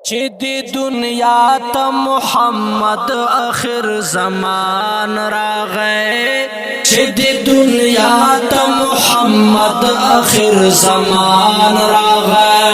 چې د دنیا ته محمد اخر زمان راغی چې د دنیا ته محمد اخر زمان راغی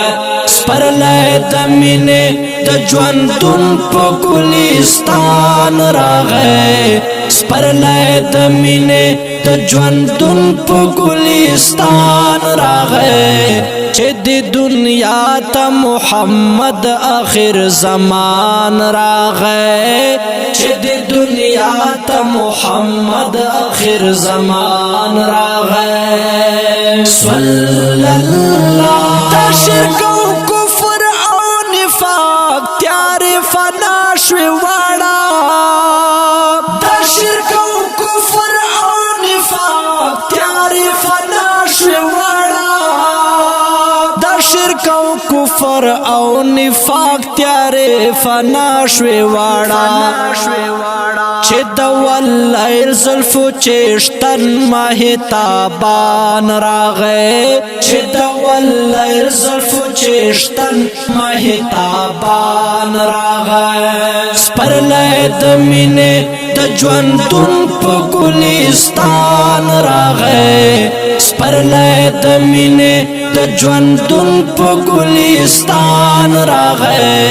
سپرلی د مینې د ژوندون په ګلستان راغی سپرلی د مینې د ژوندون په ګلستان راغی چې د دنیا ته محمد اخر زمان راغی چې د دنیا ته محمد اخر زمان راغی صلی الله د شرک او کفر او نفاق تیار فنا شوی واړه د شرک او کفر او نفاق تیار فنا شوی واړه شرک او کفر او نفاق تیارې فنا شوی واړه چې د والله زلفو چشتن مهتابان راغی چې د والله زلفو چشتن مهتابان راغی سپرلی د مینې د ژوندون په ګلستان راغی سپرلی د مینې د ژوندون په ګلستان راغی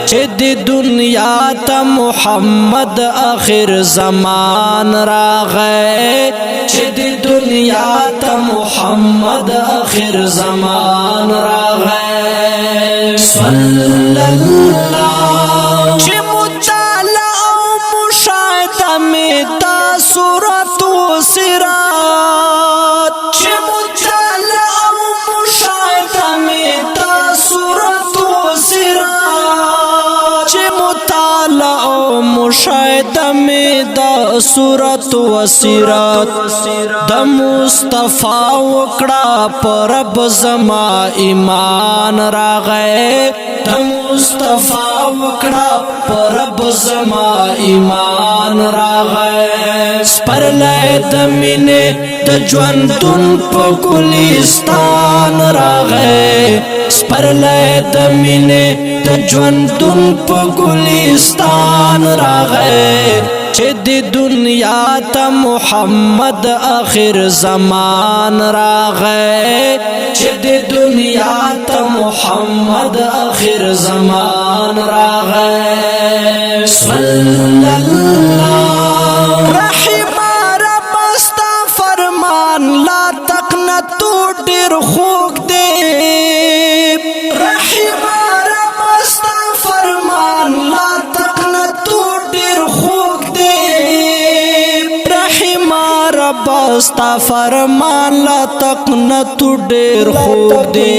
چې د دنیا ته محمد اخر زمان راغی چې د دنیا ته محمد اخر زمان راغی صلی الله چې مطالعه او مشاهده مې دا صورت و سیرات چې مطالعه او مشاهده مې دا صورت و سیرات چې مطالعه او مشاهده مې دا صورت و سیرات د مصطفی وکړه پر رب زما ایمان راغی د مصطفی وکړه پر رب زما ایمان راغی سپرلی د مینې د ژوندون په ګلستان راغی سپرلی د مینې د ژوندون په ګلستان راغی چې د دنیا ته محمد اخر زمان راغی چې د دنیا ته محمد اخر زمان راغی صلی الله رحم رب استا فرمان لا تقنطو ډیر خوږ دی رحم رب استا فرمان لا تقنطو ډیر خوږ دی رحم رب استا فرمان لا تقنطو ډیر خوږ دی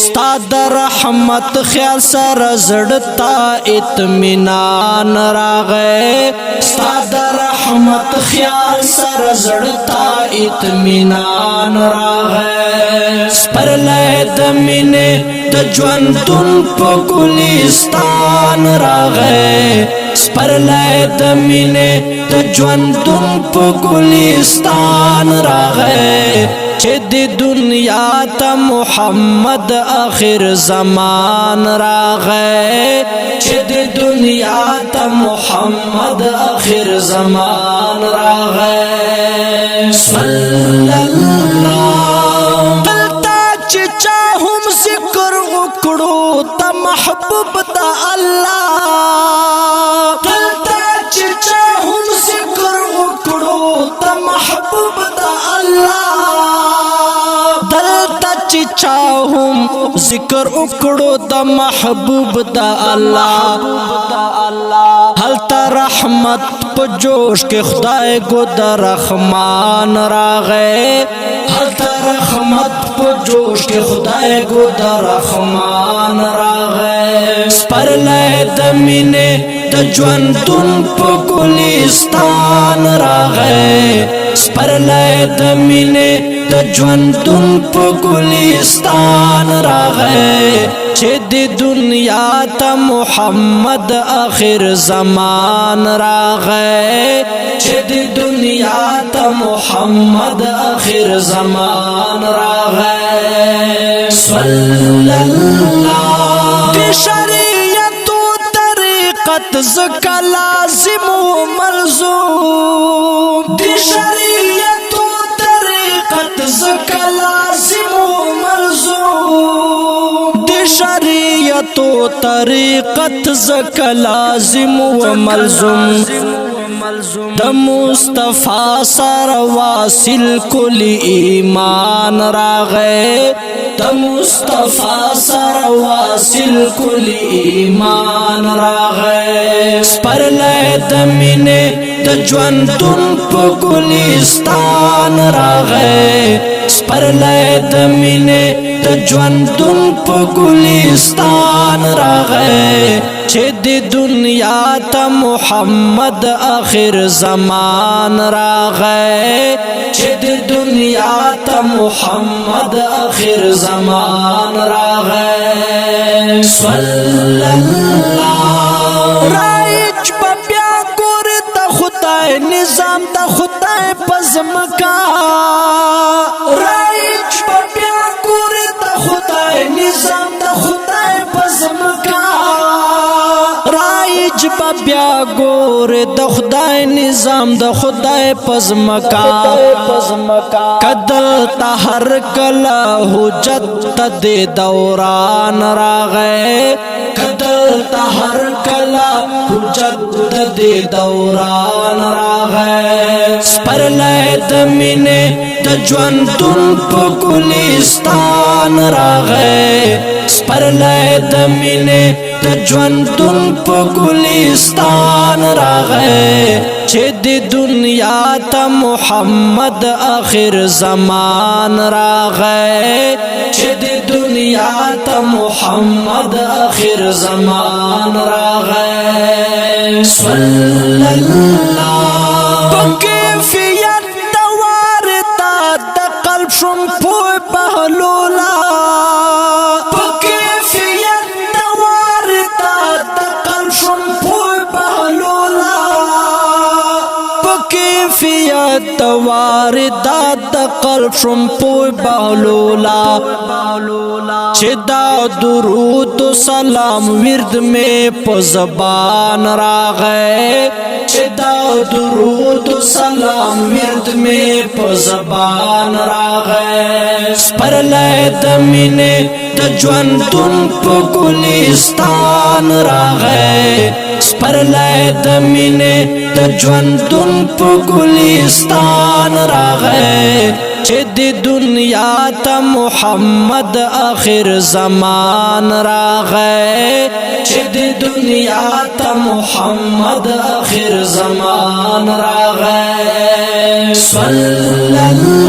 ستا د رحمت خیال سره زړه ته اطمینان راغی ستا د رحمت خیال سره زړه ته اطمینان راغی سپرلی د مینې د ژوندون په ګلستان راغی سپرلی د مینې د ژوندون په ګلستان راغی چې د دنیا ته محمد اخر زمان راغی چې د دنیا ته محمد اخر زمان راغی صلی الله دلته چې چا هم ذکر وکړو ته محبوب د الله دلته چې چا هم ذکر وکړو ته محبوب د الله چې چا هم ذکر وکړو د محبوب د الله هلته رحمت په جوش کې خدای کو د رحمان راغی هلته رحمت په جوش کې خدای کو د رحمان راغی سپرلی د مینې د ژوندون په ګلستان راغی سپرلی د مینې د ژوندون په ګلستان راغی چې د دنیا ته محمد اخر زمان راغی چې د دنیا ته محمد اخر زمان راغی صلی الله طریقت زکا لازم و ملزوم دی شریعت و طریقت زکا لازم و ملزوم دی شریعت و طریقت زکا لازم و ملزوم د مصطفی سره واصل کل ایمان راغی د مصطفی سره واصل کل ایمان راغی سپرلی د مینې د ژوندون په ګلستان راغی سپرلی د مینې د ژوندون په ګلستان راغی چې د دنیا ته محمد آخر زمان راغی چې د دنیا ته محمد آخر زمان راغی صلی الله رایج بیا ګور د خدای نظام د خدای پزمکا رایج بیا ګور د خدای نظام د خدای پزمکا رایج بیا ګور د خدای نظام د خدای پزمکا کدل تهر کلا حجت تد دوران راغی کدل تهر کلا حجت تد دوران راغی سپرلی د مینې د ژوندون په ګلستان راغی سپرلی د مینې د ژوندون په ګلستان راغی چې د دنیا ته محمد آخر زمان راغی چې د دنیا ته محمد آخر زمان راغی صلی الله پکیفیت دوارتا د قلب شم پوی بهلولا کیفیت واردات د قلب شم پوی بهلولا چې دا درود و سلام ورد میں په زبان راغی چې دا درود و سلام ورد میں په زبان راغی سپرلی د مینې د ژوندون په ګلستان راغی سپرلی د مینې د ژوندون په ګلستان راغی چې د دنیا ته محمد آخر زمان راغی چې د دنیا ته محمد آخر زمان راغی صلی الله